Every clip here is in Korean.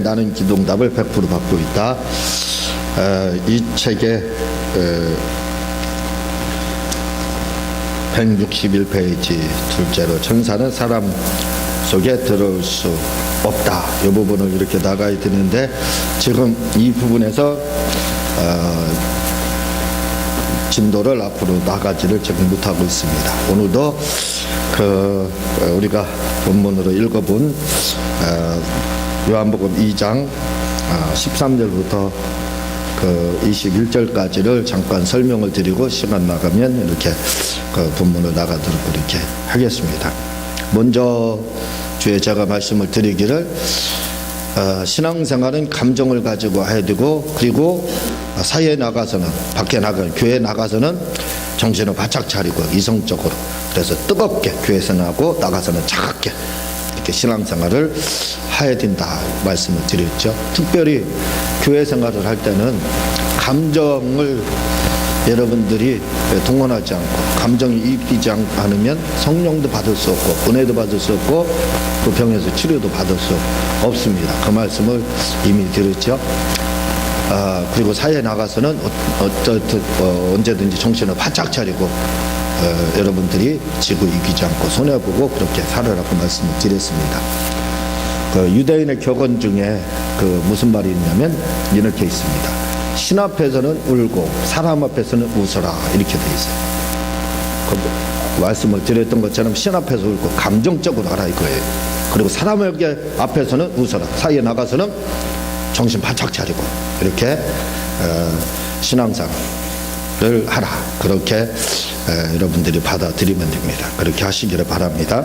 나는 기동답을 100% 받고 있다. 이 책의 161페이지 둘째로 천사는 사람 속에 들어올 수 없다. 이 부분을 이렇게 나가야 되는데 지금 이 부분에서 진도를 앞으로 나가지를 지금 못하고 있습니다. 오늘도 우리가 본문으로 읽어본 요한복음 2장 13절부터 21절까지를 잠깐 설명을 드리고 시간 나가면 이렇게 본문으로 나가도록 이렇게 하겠습니다. 먼저 주에 제가 말씀을 드리기를 신앙생활은 감정을 가지고 해야 되고, 그리고 사회에 나가서는, 밖에 나가는, 교회에 나가서는 정신을 바짝 차리고 이성적으로, 그래서 뜨겁게 교회에서는 하고 나가서는 차갑게 이렇게 신앙생활을 해야 된다 말씀을 드렸죠. 특별히 교회 생활을 할 때는 감정을 여러분들이 동원하지 않고 감정이 이입되지 않으면 성령도 받을 수 없고 은혜도 받을 수 없고 그 병에서 치료도 받을 수 없습니다. 그 말씀을 이미 드렸죠. 그리고 사회에 나가서는 언제든지 정신을 바짝 차리고 여러분들이 지고 이기지 않고 손해보고 그렇게 살아라고 말씀을 드렸습니다. 유대인의 격언 중에 무슨 말이 있냐면 이렇게 있습니다. 신 앞에서는 울고 사람 앞에서는 웃어라, 이렇게 돼 있어요. 말씀을 드렸던 것처럼 신 앞에서 울고 감정적으로 하라 이거예요. 그리고 사람에게 앞에서는 웃어라, 사이에 나가서는 정신 바짝 차리고 이렇게 신앙생활을 하라, 그렇게 여러분들이 받아들이면 됩니다. 그렇게 하시기를 바랍니다.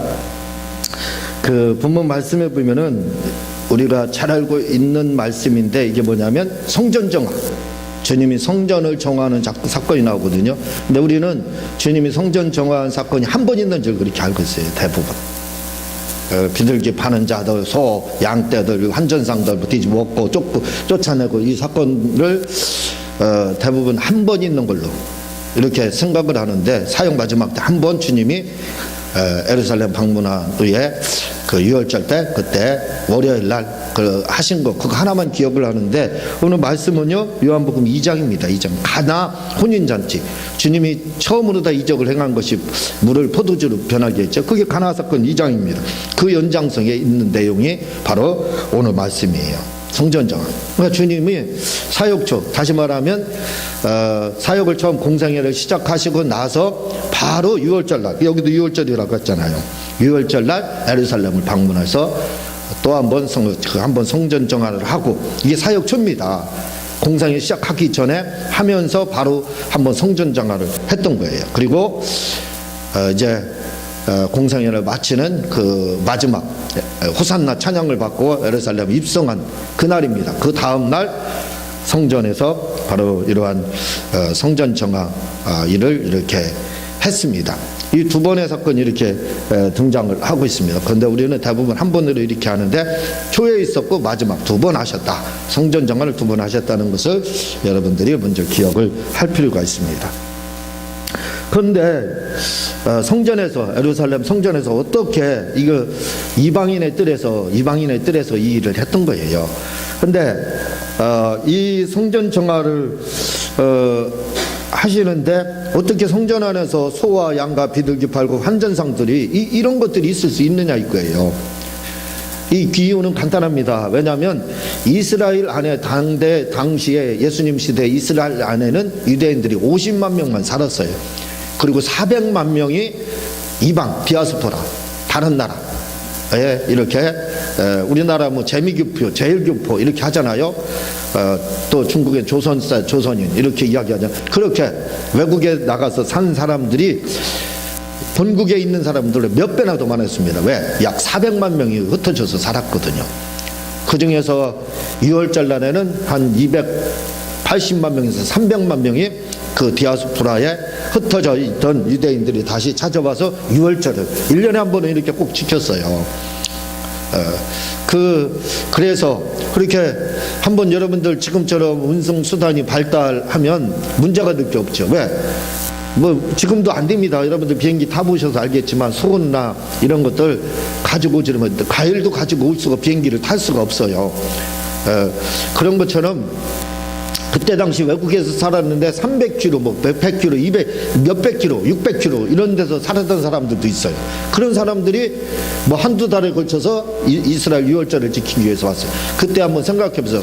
본문 말씀에 보면은 우리가 잘 알고 있는 말씀인데 이게 뭐냐면 성전 정화, 주님이 성전을 정화하는 사건이 나오거든요. 근데 우리는 주님이 성전 정화한 사건이 한 번 있는 줄 그렇게 알고 있어요. 대부분 비둘기 파는 자들, 소, 양떼들, 한전상들 뒤집어 먹고 쫓아내고 이 사건을 대부분 한 번 있는 걸로 이렇게 생각을 하는데, 사역 마지막 때 한 번 주님이 예루살렘 방문한 후에 유월절 때 그때 월요일 날 하신 거 그거 하나만 기억을 하는데, 오늘 말씀은요 요한복음 2장입니다. 2장 가나 혼인잔치, 주님이 처음으로 다 이적을 행한 것이 물을 포도주로 변하게 했죠. 그게 가나 사건 2장입니다. 그 연장성에 있는 내용이 바로 오늘 말씀이에요. 성전정화. 그러니까 주님이 사역초, 다시 말하면 사역을 처음 공생애를 시작하시고 나서 바로 유월절 날, 여기도 유월절이라고 했잖아요. 유월절 날 예루살렘을 방문해서 또 한 번 성전정화를 하고, 이게 사역초입니다. 공생애 시작하기 전에 하면서 바로 한번 성전정화를 했던 거예요. 그리고 이제 공생애를 마치는 마지막 호산나 찬양을 받고 예루살렘 입성한 그날입니다. 그 다음 날 성전에서 바로 이러한 성전 정화 일을 이렇게 했습니다. 이 두 번의 사건이 이렇게 등장을 하고 있습니다. 그런데 우리는 대부분 한 번으로 이렇게 하는데 초에 있었고 마지막 두 번 하셨다, 성전 정화를 두 번 하셨다는 것을 여러분들이 먼저 기억을 할 필요가 있습니다. 그런데 성전에서, 예루살렘 성전에서 어떻게 이방인의 뜰에서 이 일을 했던 거예요. 그런데 이 성전 정화를 하시는데 어떻게 성전 안에서 소와 양과 비둘기 팔고 환전상들이 이런 것들이 있을 수 있느냐 이거예요. 이 이유는 간단합니다. 왜냐하면 이스라엘 안에 당시에 예수님 시대 이스라엘 안에는 유대인들이 50만 명만 살았어요. 그리고 400만 명이 이방, 디아스포라, 다른 나라에 이렇게 우리나라 재미교포, 제일교포 이렇게 하잖아요. 또 중국의 조선인 이렇게 이야기하잖아요. 그렇게 외국에 나가서 산 사람들이 본국에 있는 사람들의 몇 배나 더 많았습니다. 왜? 약 400만 명이 흩어져서 살았거든요. 그 중에서 2월절 날에는 한 280만 명에서 300만 명이 디아스포라에 흩어져 있던 유대인들이 다시 찾아와서 6월절을 1년에 한 번은 이렇게 꼭 지켰어요. 그래서 그렇게 한번 여러분들 지금처럼 운송수단이 발달하면 문제가 될 게 없죠. 왜? 지금도 안 됩니다. 여러분들 비행기 타보셔서 알겠지만 소나 이런 것들 가지고 오지면 과일도 가지고 올 수가, 비행기를 탈 수가 없어요. 그런 것처럼 그때 당시 외국에서 살았는데 300km, 뭐 100km, 200, 몇백 km, 600km 이런 데서 살았던 사람들도 있어요. 그런 사람들이 뭐 한두 달에 걸쳐서 이스라엘 유월절을 지키기 위해서 왔어요. 그때 한번 생각해 보세요.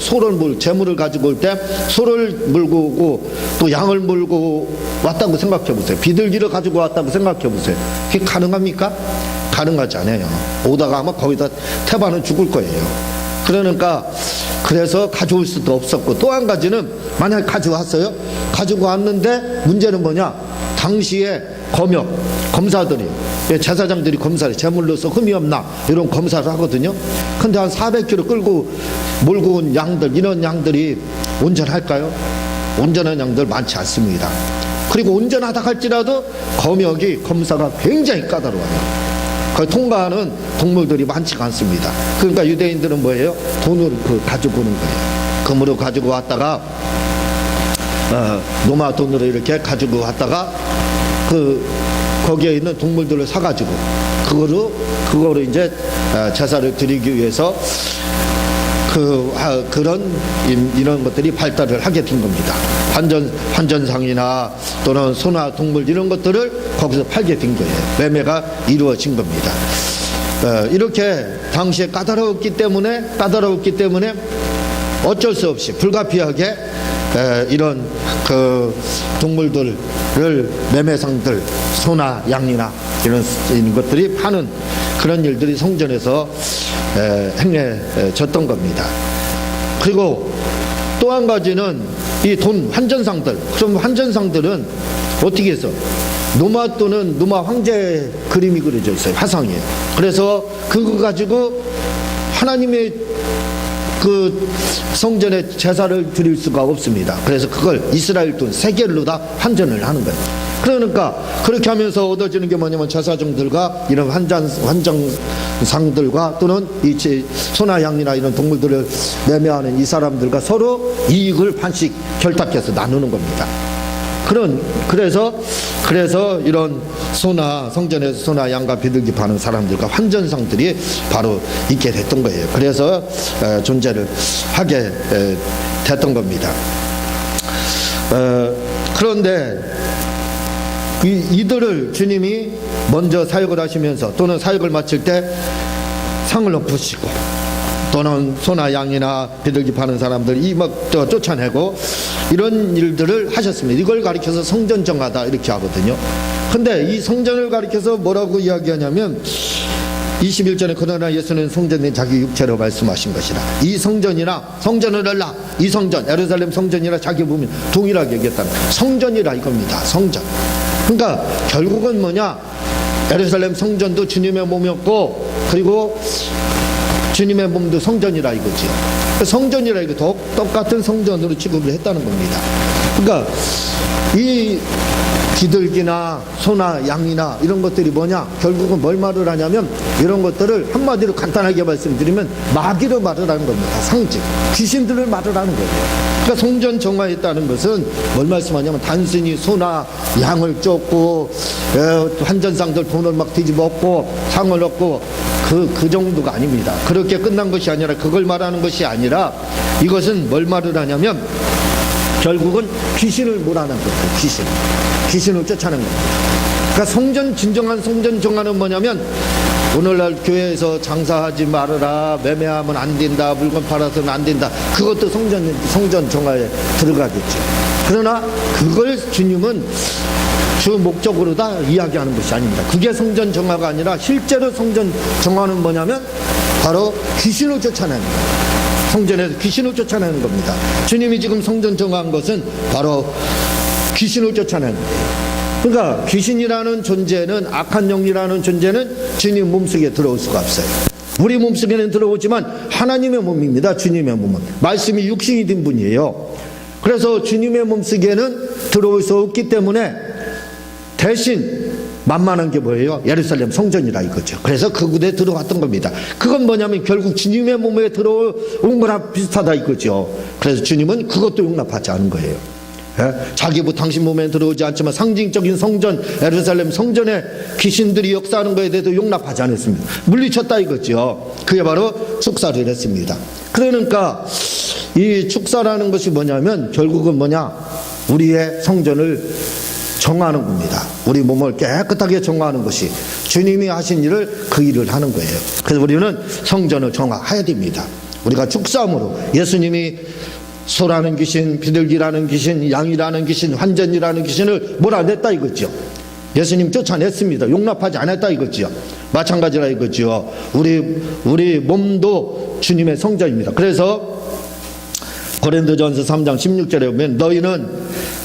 재물을 가지고 올 때 소를 물고 오고 또 양을 물고 왔다고 생각해 보세요. 비둘기를 가지고 왔다고 생각해 보세요. 그게 가능합니까? 가능하지 않아요. 오다가 아마 거기다 태반은 죽을 거예요. 그러니까 그래서 가져올 수도 없었고, 또 한 가지는 만약에 가져왔어요. 가지고 왔는데 문제는 뭐냐, 당시에 검사들이, 제사장들이 검사를 제물로서 흠이 없나 이런 검사를 하거든요. 근데 한 400km 몰고 온 양들, 이런 양들이 온전할까요? 온전한 양들 많지 않습니다. 그리고 온전하다 할지라도 검사가 굉장히 까다로워요. 거기 통과하는 동물들이 많지가 않습니다. 그러니까 유대인들은 뭐예요? 돈을 가지고 오는 거예요. 금으로 가지고 왔다가 노마 돈으로 이렇게 가지고 왔다가 거기에 있는 동물들을 사가지고 그거로 이제 제사를 드리기 위해서 이런 것들이 발달을 하게 된 겁니다. 환전상이나 또는 소나 동물 이런 것들을 거기서 팔게 된 거예요. 매매가 이루어진 겁니다. 이렇게 당시에 까다로웠기 때문에 어쩔 수 없이 불가피하게 이런 동물들을 매매상들, 소나 양이나 이런 것들이 파는 그런 일들이 성전에서 행해졌던 겁니다. 그리고 또 한 가지는 이 돈 환전상들. 그럼 환전상들은 어떻게 해서 노마 또는 노마 황제 그림이 그려져 있어요. 화상이에요. 그래서 그거 가지고 하나님의 성전에 제사를 드릴 수가 없습니다. 그래서 그걸 이스라엘 돈 세겔로 다 환전을 하는 거예요. 그러니까 그렇게 하면서 얻어지는 게 뭐냐면 제사장들과 이런 환전상들과 또는 이 소나 양이나 이런 동물들을 매매하는 이 사람들과 서로 이익을 반씩 결탁해서 나누는 겁니다. 그래서 이런 성전에서 소나 양과 비둘기 파는 사람들과 환전상들이 바로 있게 됐던 거예요. 그래서 존재를 하게 됐던 겁니다. 그런데 이들을 주님이 먼저 사역을 하시면서 또는 사역을 마칠 때 상을 엎으시고 또는 소나 양이나 비둘기 파는 사람들 쫓아내고 이런 일들을 하셨습니다. 이걸 가리켜서 성전 정하다 이렇게 하거든요. 근데 이 성전을 가리켜서 뭐라고 이야기하냐면 21절에 그러나 예수는 성전인 자기 육체로 말씀하신 것이라. 이 성전을 알라. 이 성전 예루살렘 성전이라 자기 보면 동일하게 얘기했다는 성전이라 이겁니다. 성전. 그러니까 결국은 뭐냐, 예루살렘 성전도 주님의 몸이었고 그리고 주님의 몸도 성전이라 이거지요. 성전이라 이거 똑같은 성전으로 취급을 했다는 겁니다. 그러니까 이 비둘기나 소나 양이나 이런 것들이 뭐냐, 결국은 뭘 말을 하냐면 이런 것들을 한마디로 간단하게 말씀드리면 마귀로 말을 하는 겁니다. 상징, 귀신들을 말을 하는 거예요. 그러니까 성전 정화했다는 것은 뭘 말씀하냐면 단순히 소나 양을 쫓고 환전상들 돈을 막 뒤집어엎고 상을 얻고 그 정도가 아닙니다. 그렇게 끝난 것이 아니라, 그걸 말하는 것이 아니라 이것은 뭘 말을 하냐면 결국은 귀신을 몰아내는 거예요. 귀신을 쫓아내는 겁니다. 그러니까 진정한 성전 정화는 뭐냐면 오늘날 교회에서 장사하지 말아라, 매매하면 안 된다, 물건 팔아서는 안 된다, 그것도 성전 정화에 들어가겠죠. 그러나 그걸 주님은 주 목적으로 다 이야기하는 것이 아닙니다. 그게 성전 정화가 아니라 실제로 성전 정화는 뭐냐면 바로 귀신을 쫓아내는 거예요. 성전에서 귀신을 쫓아내는 겁니다. 주님이 지금 성전 정화한 것은 바로 귀신을 쫓아내는 거예요. 그러니까 귀신이라는 존재는, 악한 영이라는 존재는 주님 몸속에 들어올 수가 없어요. 우리 몸속에는 들어오지만 하나님의 몸입니다. 주님의 몸은 말씀이 육신이 된 분이에요. 그래서 주님의 몸속에는 들어올 수 없기 때문에 대신 만만한 게 뭐예요? 예루살렘 성전이라 이거죠. 그래서 그 곳에 들어왔던 겁니다. 그건 뭐냐면 결국 주님의 몸에 들어온 거랑 비슷하다 이거죠. 그래서 주님은 그것도 용납하지 않은 거예요. 자기 당신 몸에 들어오지 않지만 상징적인 성전, 예루살렘 성전에 귀신들이 역사하는 것에 대해서 용납하지 않았습니다. 물리쳤다 이거죠. 그게 바로 축사를 했습니다. 그러니까 이 축사라는 것이 뭐냐면 결국은 뭐냐? 우리의 성전을 정하는 겁니다. 우리 몸을 깨끗하게 정하는 것이 주님이 하신 일을 그 일을 하는 거예요. 그래서 우리는 성전을 정화해야 됩니다. 우리가 축사함으로 예수님이 소라는 귀신, 비둘기라는 귀신, 양이라는 귀신, 환전이라는 귀신을 몰아냈다 이거죠. 예수님 쫓아냈습니다. 용납하지 않았다 이거죠. 마찬가지라 이거죠. 우리 몸도 주님의 성전입니다. 그래서 고린도전서 3장 16절에 보면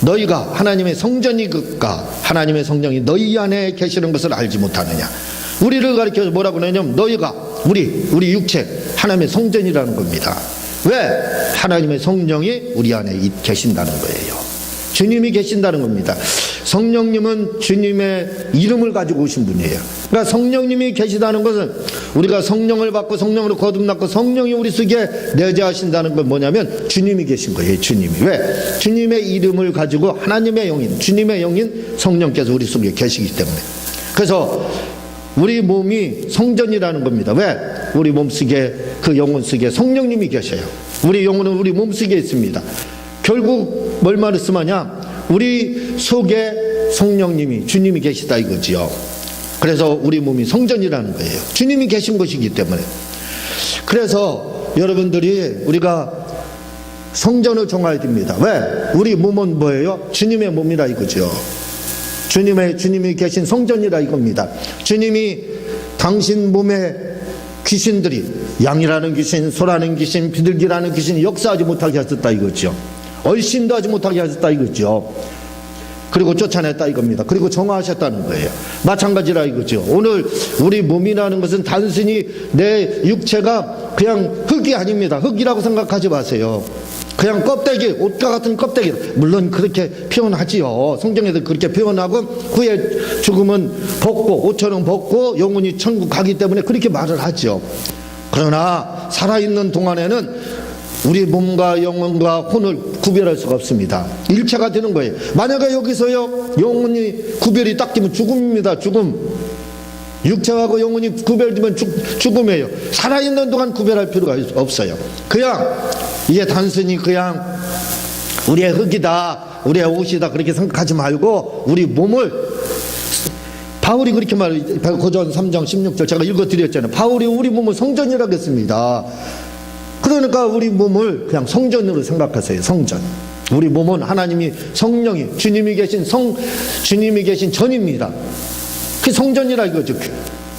너희가 하나님의 성전이니까 하나님의 성령이 너희 안에 계시는 것을 알지 못하느냐. 우리를 가리켜서 뭐라고 그러냐면 너희가 우리 육체 하나님의 성전이라는 겁니다. 왜? 하나님의 성령이 우리 안에 계신다는 거예요. 주님이 계신다는 겁니다. 성령님은 주님의 이름을 가지고 오신 분이에요. 그러니까 성령님이 계시다는 것은 우리가 성령을 받고 성령으로 거듭났고 성령이 우리 속에 내재하신다는 건 뭐냐면 주님이 계신 거예요. 주님이. 왜? 주님의 이름을 가지고 하나님의 영인, 주님의 영인 성령께서 우리 속에 계시기 때문에. 그래서 우리 몸이 성전이라는 겁니다. 왜? 우리 몸속에 그 영혼 속에 성령님이 계셔요. 우리 영혼은 우리 몸속에 있습니다. 결국 뭘 말씀하냐? 우리 속에 성령님이 주님이 계시다 이거지요. 그래서 우리 몸이 성전이라는 거예요. 주님이 계신 것이기 때문에. 그래서 여러분들이 우리가 성전을 정해야 됩니다. 왜? 우리 몸은 뭐예요? 주님의 몸이라 이거죠. 주님이 계신 성전이라 이겁니다. 주님이 당신 몸에 귀신들이 양이라는 귀신, 소라는 귀신, 비둘기라는 귀신이 역사하지 못하게 하셨다 이거죠. 얼씬도 하지 못하게 하셨다 이거죠. 그리고 쫓아냈다 이겁니다. 그리고 정화하셨다는 거예요. 마찬가지라 이거죠. 오늘 우리 몸이라는 것은 단순히 내 육체가 그냥 흙이 아닙니다. 흙이라고 생각하지 마세요. 그냥 껍데기, 옷과 같은 껍데기. 물론 그렇게 표현하지요. 성경에도 그렇게 표현하고 후에 죽으면 벗고 옷처럼 벗고 영혼이 천국 가기 때문에 그렇게 말을 하죠. 그러나 살아있는 동안에는 우리 몸과 영혼과 혼을 구별할 수가 없습니다. 일체가 되는 거예요. 만약에 여기서요 영혼이 구별이 딱 되면 죽음입니다. 죽음. 육체하고 영혼이 구별되면 죽음이에요. 살아있는 동안 구별할 필요가 없어요. 그냥 이게 단순히 그냥 우리의 흙이다, 우리의 옷이다 그렇게 생각하지 말고 우리 몸을 바울이 그렇게 말해요. 고전 3장 16절 제가 읽어드렸잖아요. 바울이 우리 몸을 성전이라고 했습니다. 그러니까 우리 몸을 그냥 성전으로 생각하세요. 성전. 우리 몸은 하나님이 성령이 주님이 계신 전입니다. 그 성전이라 이거죠.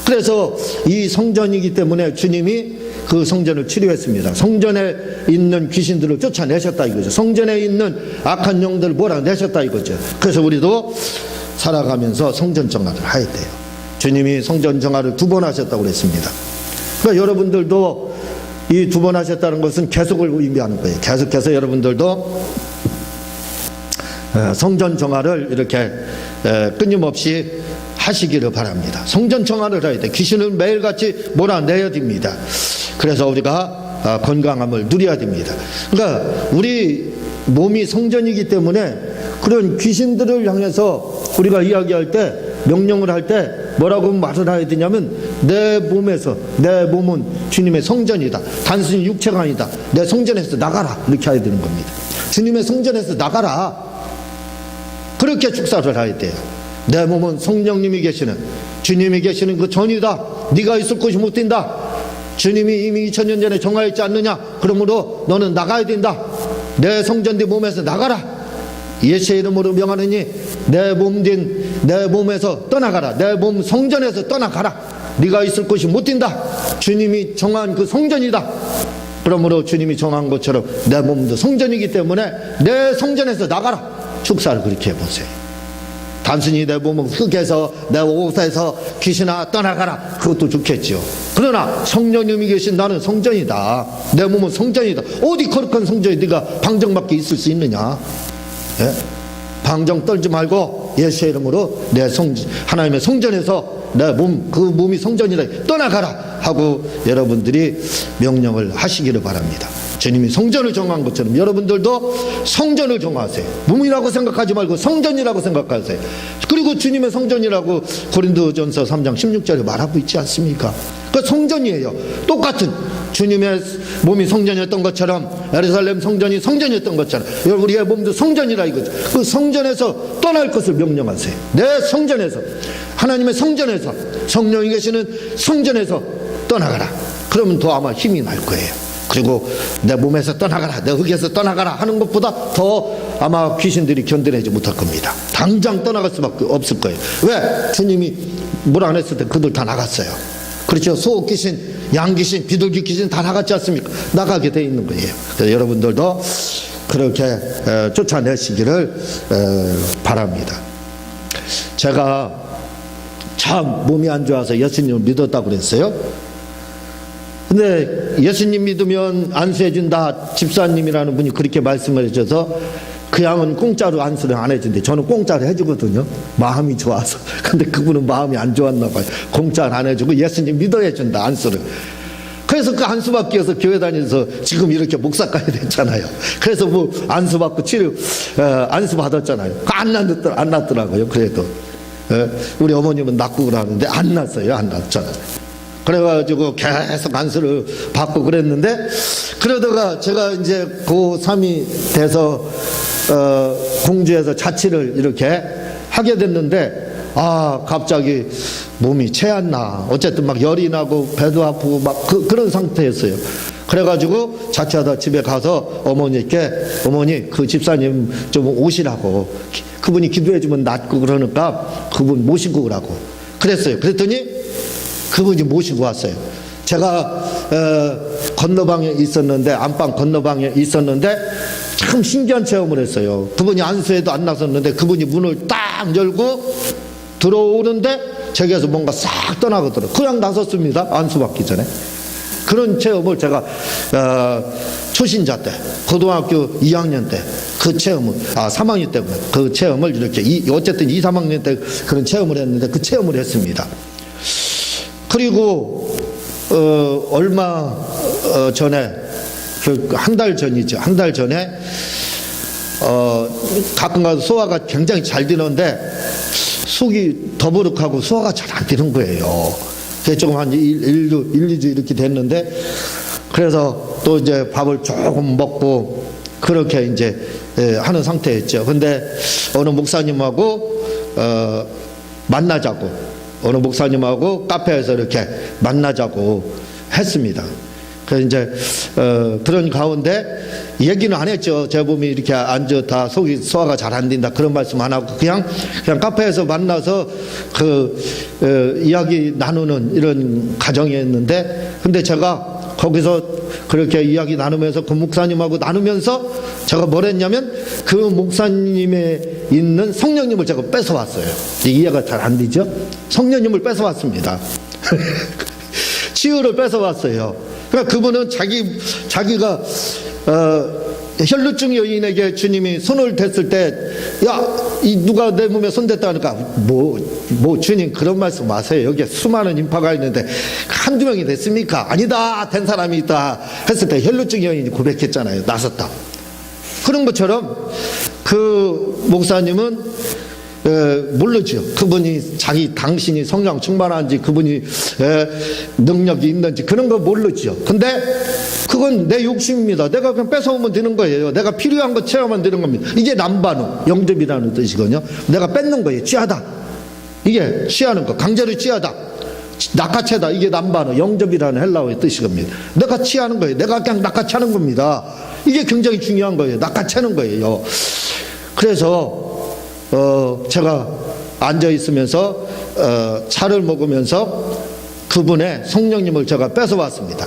그래서 이 성전이기 때문에 주님이 그 성전을 치료했습니다. 성전에 있는 귀신들을 쫓아내셨다 이거죠. 성전에 있는 악한 영들을 몰아내셨다 이거죠. 그래서 우리도 살아가면서 성전 정화를 해야 돼요. 주님이 성전 정화를 2번 하셨다고 그랬습니다. 그러니까 여러분들도 이 2번 하셨다는 것은 계속을 의미하는 거예요. 계속해서 여러분들도 성전 정화를 이렇게 끊임없이 하시기를 바랍니다. 성전 정화를 해야 돼. 귀신을 매일같이 몰아내야 됩니다. 그래서 우리가 건강함을 누려야 됩니다. 그러니까 우리 몸이 성전이기 때문에 그런 귀신들을 향해서 우리가 이야기할 때 명령을 할 때 뭐라고 말을 해야 되냐면 내 몸은 주님의 성전이다. 단순히 육체가 아니다. 내 성전에서 나가라. 이렇게 해야 되는 겁니다. 주님의 성전에서 나가라. 그렇게 축사를 해야 돼요. 내 몸은 성령님이 계시는 주님이 계시는 그 전이다. 네가 있을 곳이 못 된다. 주님이 이미 2000년 전에 정하였지 않느냐. 그러므로 너는 나가야 된다. 내 성전 된 몸에서 나가라. 예수의 이름으로 명하느니 내 몸에서 떠나가라. 내 몸 성전에서 떠나가라. 네가 있을 곳이 못 된다. 주님이 정한 그 성전이다. 그러므로 주님이 정한 것처럼 내 몸도 성전이기 때문에 내 성전에서 나가라. 축사를 그렇게 해보세요. 단순히 내 몸은 흙에서 내 옷에서 귀신아 떠나가라. 그것도 좋겠죠. 그러나 성령님이 계신 나는 성전이다. 내 몸은 성전이다. 어디 거룩한 성전에 네가 방정밖에 있을 수 있느냐. 예? 방정 떨지 말고 예수의 이름으로 내 하나님의 성전에서 내 그 몸이 성전이다. 떠나가라 하고 여러분들이 명령을 하시기를 바랍니다. 주님이 성전을 정한 것처럼 여러분들도 성전을 정하세요. 몸이라고 생각하지 말고 성전이라고 생각하세요. 그리고 주님의 성전이라고 고린도전서 3장 16절에 말하고 있지 않습니까? 그 성전이에요. 똑같은 주님의 몸이 성전이었던 것처럼 예루살렘 성전이 성전이었던 것처럼 우리의 몸도 성전이라 이거죠. 그 성전에서 떠날 것을 명령하세요. 내 성전에서, 하나님의 성전에서, 성령이 계시는 성전에서 떠나가라. 그러면 더 아마 힘이 날 거예요. 그리고 내 몸에서 떠나가라, 내 흙에서 떠나가라 하는 것보다 더 아마 귀신들이 견뎌내지 못할 겁니다. 당장 떠나갈 수밖에 없을 거예요. 왜? 주님이 물 안 했을 때 그들 다 나갔어요. 그렇죠. 소옥 귀신, 양 귀신, 비둘기 귀신 다 나갔지 않습니까? 나가게 돼 있는 거예요. 그래서 여러분들도 그렇게 쫓아내시기를 바랍니다. 제가 참 몸이 안 좋아서 예수님을 믿었다고 그랬어요. 근데 예수님 믿으면 안수해준다, 집사님이라는 분이 그렇게 말씀을 해줘서 그 양은 공짜로 안수를 안 해준대. 저는 공짜로 해주거든요. 마음이 좋아서. 근데 그분은 마음이 안 좋았나 봐요. 공짜로 안 해주고 예수님 믿어야 준다, 안수를. 그래서 그 안수 받기 위해서 교회 다니면서 지금 이렇게 목사까지 됐잖아요. 그래서 뭐 안수 받고 안수 받았잖아요. 안 났더라고요. 그래도 우리 어머님은 낳고 그러는데 안 났어요. 안 났잖아요. 그래가지고 계속 안수를 받고 그랬는데, 그러다가 제가 이제 고3이 돼서 공주에서 자취를 이렇게 하게 됐는데, 갑자기 몸이 체했나, 어쨌든 막 열이 나고 배도 아프고 막 그런 상태였어요. 그래가지고 자취하다 집에 가서 어머니께, 어머니 그 집사님 좀 오시라고, 그분이 기도해주면 낫고 그러니까 그분 모시고 오라고 그랬어요. 그랬더니 그분이 모시고 왔어요. 제가 건너방에 있었는데, 안방 건너방에 있었는데 참 신기한 체험을 했어요. 그분이 안수해도 안 나섰는데 그분이 문을 딱 열고 들어오는데 제게서 뭔가 싹 떠나가더라고요. 그냥 나섰습니다. 안수 받기 전에. 그런 체험을 제가 초신자 때, 고등학교 2학년 때 그 체험을, 3학년 때구나. 그 체험을 이렇게 어쨌든 2, 3학년 때 그런 체험을 했는데 그 체험을 했습니다. 그리고 얼마 전에, 한 달 전이죠. 한 달 전에 가끔 가서 소화가 굉장히 잘 되는데 속이 더부룩하고 소화가 잘 안 되는 거예요. 그게 조금 한 1, 2주 이렇게 됐는데, 그래서 또 이제 밥을 조금 먹고 그렇게 이제 하는 상태였죠. 근데 어느 목사님하고 만나자고, 어느 목사님하고 카페에서 이렇게 만나자고 했습니다. 그래서 이제 그런 가운데 얘기는 안 했죠. 제 몸이 이렇게 안 좋다, 속이 소화가 잘 안 된다, 그런 말씀 안 하고 그냥 카페에서 만나서 이야기 나누는 이런 가정이었는데, 근데 제가 거기서 그렇게 이야기 나누면서 그 목사님하고 나누면서 제가 뭘 했냐면 그 목사님에 있는 성령님을 제가 뺏어왔어요. 이해가 잘 안 되죠? 성령님을 뺏어왔습니다. 치유를 뺏어왔어요. 그러니까 그분은 자기가 혈루증 여인에게 주님이 손을 댔을 때, 누가 내 몸에 손 댔다 하니까, 주님 그런 말씀 마세요. 여기에 수많은 인파가 있는데 한두 명이 됐습니까? 아니다, 된 사람이 있다 했을 때 혈루증 여인이 고백했잖아요. 나섰다. 그런 것처럼 그 목사님은 모르죠. 그분이 당신이 성령 충만한지, 그분이 능력이 있는지 그런 거 모르죠. 근데 그건 내 욕심입니다. 내가 그냥 뺏어오면 되는 거예요. 내가 필요한 거 체험하면 되는 겁니다. 이게 남반응, 영접이라는 뜻이거든요. 내가 뺏는 거예요. 취하다. 이게 취하는 거, 강제로 취하다, 낚아채다. 이게 남반응, 영접이라는 헬라어의 뜻이겁니다. 내가 취하는 거예요. 내가 그냥 낚아채는 겁니다. 이게 굉장히 중요한 거예요. 낚아채는 거예요. 그래서 제가 앉아 있으면서 차를 먹으면서 그분의 성령님을 제가 뺏어왔습니다.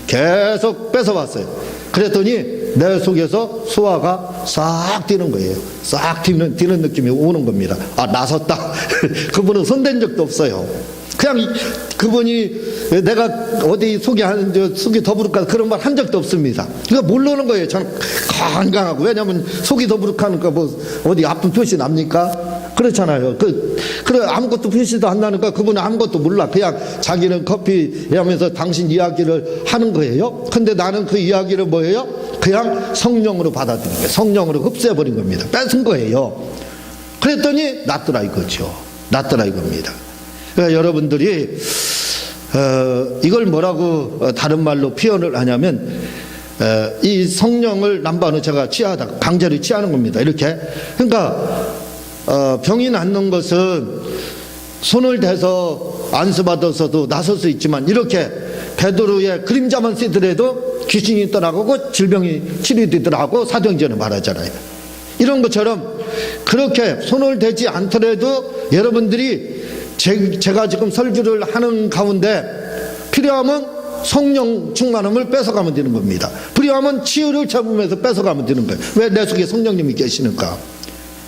계속 뺏어왔어요. 그랬더니 내 속에서 소화가 싹 뛰는 거예요. 싹 뛰는 느낌이 오는 겁니다. 나섰다. 그분은 손댄 적도 없어요. 그냥 그분이 내가 어디 속이 더부룩하다 그런 말 한 적도 없습니다. 그러니까 모르는 거예요. 저는 건강하고. 왜냐하면 속이 더부룩하니까 어디 아픈 표시 납니까? 그렇잖아요. 그래 아무것도 표시도 안 나니까 그분은 아무것도 몰라. 그냥 자기는 커피 하면서 당신 이야기를 하는 거예요. 근데 나는 그 이야기를 뭐예요? 그냥 성령으로 받아들인 거예요. 성령으로 흡수해버린 겁니다. 뺏은 거예요. 그랬더니 낫더라 이거죠. 낫더라 이겁니다. 그러니까 여러분들이 이걸 뭐라고 다른 말로 표현을 하냐면 이 성령을 남바는 제가 취하다 강제로 취하는 겁니다. 이렇게. 그러니까 병이 낫는 것은 손을 대서 안수받아서도 나설 수 있지만 이렇게 베드로의 그림자만 쓰더라도 귀신이 떠나가고 질병이 치료되더라고 사도행전에 말하잖아요. 이런 것처럼 그렇게 손을 대지 않더라도 여러분들이 제가 지금 설교를 하는 가운데 필요하면 성령 충만함을 뺏어가면 되는 겁니다. 필요하면 치유를 잡으면서 뺏어가면 되는 거예요. 왜? 내 속에 성령님이 계시니까.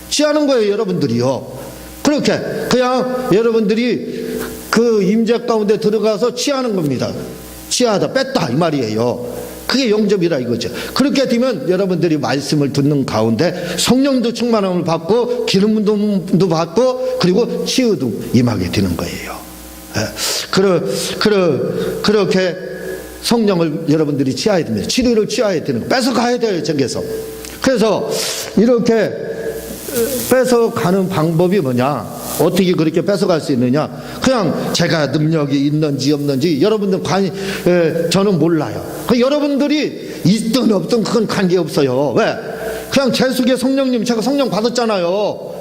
취하는 거예요, 여러분들이요. 그렇게 그냥 여러분들이 그 임재 가운데 들어가서 취하는 겁니다. 취하다, 뺐다 이 말이에요. 그게 영접이라 이거죠. 그렇게 되면 여러분들이 말씀을 듣는 가운데 성령도 충만함을 받고 기름도 받고 그리고 치유도 임하게 되는 거예요. 그렇게 성령을 여러분들이 취해야 됩니다. 치료를 취해야 되는 거예요. 뺏어가야 돼요, 저기서. 그래서 이렇게 뺏어가는 방법이 뭐냐? 어떻게 그렇게 뺏어갈 수 있느냐? 그냥 제가 능력이 있는지 없는지 여러분들 저는 몰라요. 여러분들이 있든 없든 그건 관계없어요. 왜? 그냥 제 속에 성령님, 제가 성령 받았잖아요.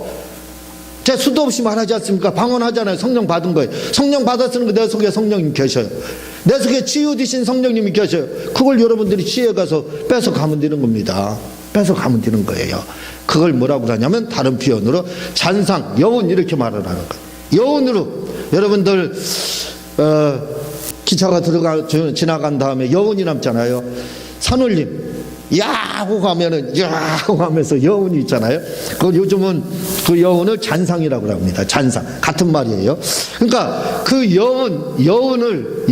제 수도 없이 말하지 않습니까? 방언하잖아요. 성령 받은 거예요. 성령 받았으니까 내 속에 성령님 계셔요. 내 속에 치유 되신 성령님이 계셔요. 그걸 여러분들이 치유해 가서 뺏어가면 되는 겁니다. 뺏어가면 되는 거예요. 그걸 뭐라고 하냐면 다른 표현으로 잔상, 여운 이렇게 말을 하는 거예요. 여운으로 여러분들 기차가 지나간 다음에 여운이 남잖아요. 산울림 야하고 가면은 야하고 하면서 여운이 있잖아요. 그 요즘은 그 여운을 잔상이라고 합니다. 잔상 같은 말이에요. 그러니까 그 여운을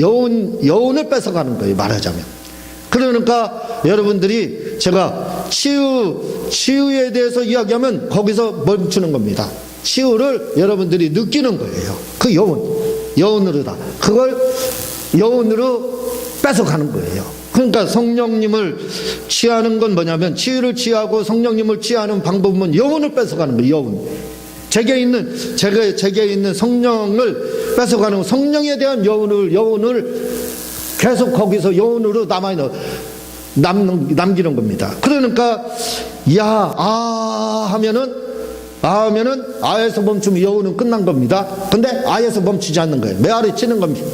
뺏어가는 거예요, 말하자면. 그러니까 여러분들이 제가 치유에 대해서 이야기하면 거기서 멈추는 겁니다. 치유를 여러분들이 느끼는 거예요. 그 여운으로다. 그걸 여운으로 뺏어가는 거예요. 그러니까 성령님을 취하는 건 뭐냐면 치유를 취하고 성령님을 취하는 방법은 여운을 뺏어가는 거예요. 여운. 제게 있는 성령을 뺏어가는 성령에 대한 여운을 계속 거기서 여운으로 남기는 겁니다. 그러니까 하면은 아에서 멈추면 여운은 끝난 겁니다. 근데 아에서 멈추지 않는 거예요. 메아리 치는 겁니다.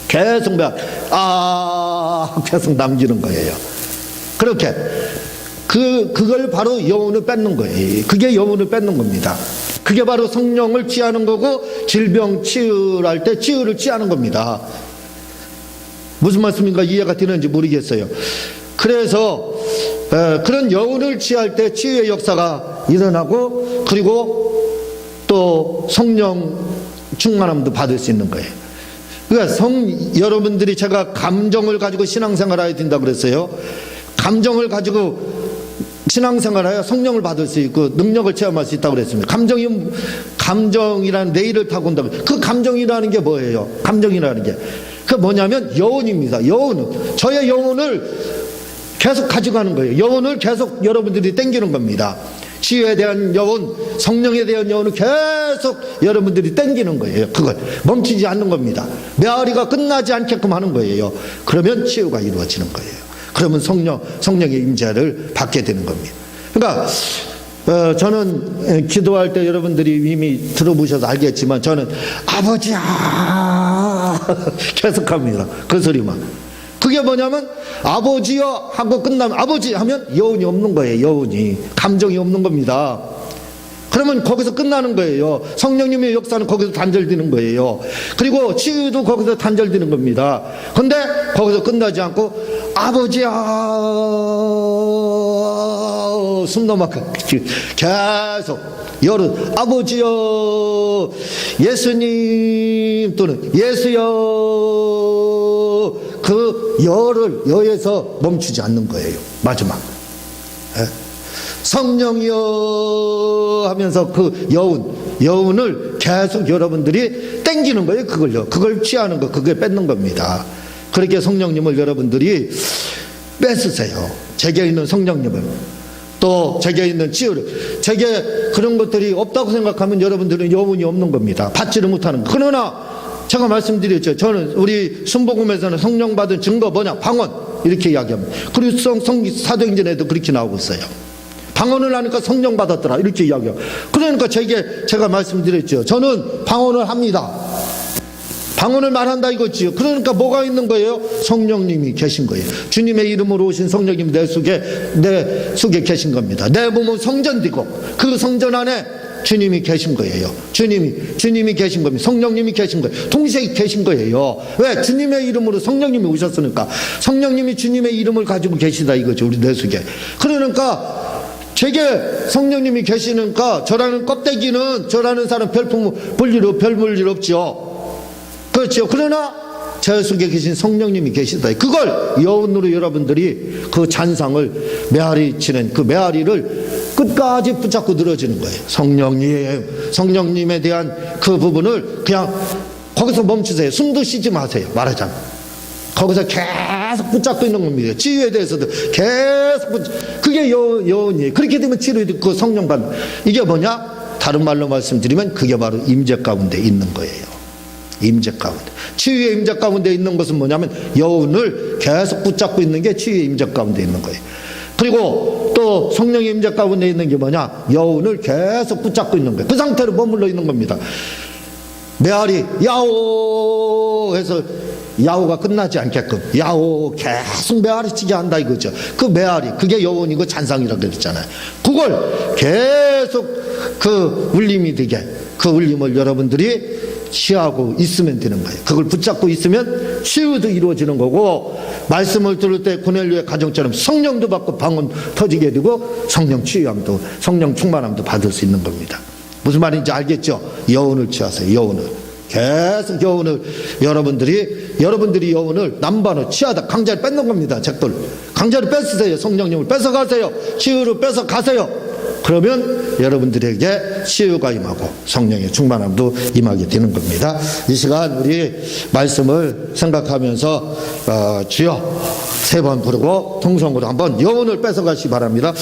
계속 계속 남기는 거예요. 그렇게 그걸 바로 여운을 뺏는 거예요. 그게 여운을 뺏는 겁니다. 그게 바로 성령을 취하는 거고 질병 치유할 때 치유를 취하는 겁니다. 무슨 말씀인가 이해가 되는지 모르겠어요. 그래서 그런 여운을 취할 때 치유의 역사가 일어나고 그리고 또 성령 충만함도 받을 수 있는 거예요. 그러니까 여러분들이 제가 감정을 가지고 신앙생활해야 된다고 그랬어요. 감정을 가지고 신앙생활해야 성령을 받을 수 있고 능력을 체험할 수 있다고 그랬습니다. 감정이라는 레일을 타고 온다고. 그 감정이라는 게 뭐예요? 감정이라는 게 그 뭐냐면 여운입니다. 여운은 저의 여운을 계속 가져가는 거예요. 여운을 계속 여러분들이 땡기는 겁니다. 치유에 대한 여운, 성령에 대한 여운을 계속 여러분들이 땡기는 거예요. 그걸 멈추지 않는 겁니다. 메아리가 끝나지 않게끔 하는 거예요. 그러면 치유가 이루어지는 거예요. 그러면 성령의 임재를 받게 되는 겁니다. 그러니까 저는 기도할 때 여러분들이 이미 들어보셔서 알겠지만 저는 아버지야 계속합니다. 그 소리만. 그게 뭐냐면 아버지여 하고 끝나면 아버지 하면 여운이 없는 거예요. 여운이 감정이 없는 겁니다. 그러면 거기서 끝나는 거예요. 성령님의 역사는 거기서 단절되는 거예요. 그리고 치유도 거기서 단절되는 겁니다. 근데 거기서 끝나지 않고 아버지야 숨 넘어가 계속 열은 아버지여 예수님 또는 예수여 그 여에서 멈추지 않는 거예요. 마지막 성령이여 하면서 그 여운을 계속 여러분들이 땡기는 거예요. 그걸 취하는 거, 그걸 뺏는 겁니다. 그렇게 성령님을 여러분들이 뺏으세요. 제게 있는 성령님을, 또 제게 있는 치유를. 제게 그런 것들이 없다고 생각하면 여러분들은 여운이 없는 겁니다. 받지를 못하는 거. 그러나 제가 말씀드렸죠. 저는 우리 순복음에서는 성령 받은 증거 뭐냐? 방언. 이렇게 이야기합니다. 그리고 사도행전에도 그렇게 나오고 있어요. 방언을 하니까 성령 받았더라. 이렇게 이야기해요. 그러니까 제가 말씀드렸죠. 저는 방언을 합니다. 방언을 말한다 이거지요. 그러니까 뭐가 있는 거예요? 성령님이 계신 거예요. 주님의 이름으로 오신 성령님이 내 속에 계신 겁니다. 내 몸은 성전되고 그 성전 안에 주님이 계신 거예요. 주님이 계신 겁니다. 성령님이 계신 거예요. 동시에 계신 거예요. 왜? 주님의 이름으로 성령님이 오셨으니까. 성령님이 주님의 이름을 가지고 계시다 이거죠. 우리 내 속에. 그러니까 제게 성령님이 계시니까 저라는 껍데기는 저라는 사람 별 볼 일 없죠. 그렇죠. 그러나 제 속에 계신 성령님이 계시다. 그걸 여운으로 여러분들이 그 잔상을 메아리 치는 그 메아리를 끝까지 붙잡고 늘어지는 거예요. 성령님에 대한 그 부분을 그냥 거기서 멈추세요. 숨도 쉬지 마세요. 말하자면 거기서 계속 붙잡고 있는 겁니다. 치유에 대해서도 계속 그게 여운이에요. 그렇게 되면 치료도 그 성령 받는 이게 뭐냐? 다른 말로 말씀드리면 그게 바로 임재 가운데 있는 거예요. 임재 가운데. 치유의 임재 가운데 있는 것은 뭐냐면 여운을 계속 붙잡고 있는 게 치유의 임재 가운데 있는 거예요. 그리고 또 성령의 임재 가운데 있는 게 뭐냐? 여운을 계속 붙잡고 있는 거예요. 그 상태로 머물러 있는 겁니다. 메아리 야오 해서 야오가 끝나지 않게끔 야오 계속 메아리 치게 한다 이거죠. 그 메아리 그게 여운이고 잔상이라고 그랬잖아요. 그걸 계속 그 울림이 되게 그 울림을 여러분들이 취하고 있으면 되는 거예요. 그걸 붙잡고 있으면 치유도 이루어지는 거고 말씀을 들을 때 고넬료의 가정처럼 성령도 받고 방언 터지게 되고 성령 치유함도 성령 충만함도 받을 수 있는 겁니다. 무슨 말인지 알겠죠? 여운을 취하세요. 여운을 계속 여운을 여러분들이 여운을 남반을 취하다 강제로 뺏는 겁니다. 책들 강제로 뺏으세요. 성령님을 뺏어가세요. 치유를 뺏어가세요. 그러면 여러분들에게 치유가 임하고 성령의 충만함도 임하게 되는 겁니다. 이 시간 우리 말씀을 생각하면서 주여 세 번 부르고 통성으로 한번 여운을 뺏어가시기 바랍니다.